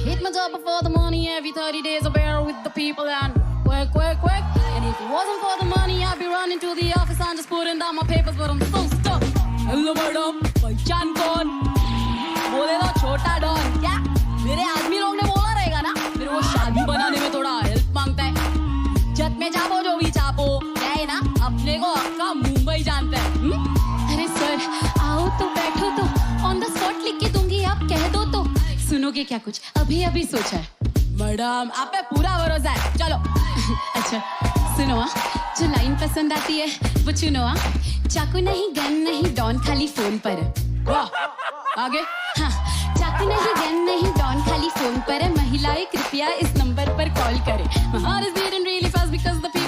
Hit my job for the money every 30 days. I bear with the people and quick, quick, quick. And if it wasn't for the money, I'd be running to the office and just putting down my papers. But I'm so stuck. Hello, madam. पहचान कौन? बोले तो छोटा don. क्या? मेरे आदमी लोग ने बोला रहेगा ना. फिर वो शादी बनाने में थोड़ा हेल्प मांगता है. जट में चापो जो भी चापो, क्या है ना? अपने को अक्का मुंबई जानता है. अरे सर, आओ तो बैठो तो ऑन द स्पॉट लिख के दूंगी, आप कह दो तो. सुनोगे क्या कुछ? अभी अभी सोचा है. मैडम, आप पे पूरा भरोसा है. चलो. अच्छा, सुनो जो लाइन पसंद आती है वो चुनो. चाकू नहीं, गन नहीं, डॉन खाली फोन पर. वाह, आगे. हाँ, चाकू नहीं, गन नहीं, डॉन खाली फोन पर. महिलाएं कृपया इस नंबर पर कॉल करें. My heart is beating really fast because the people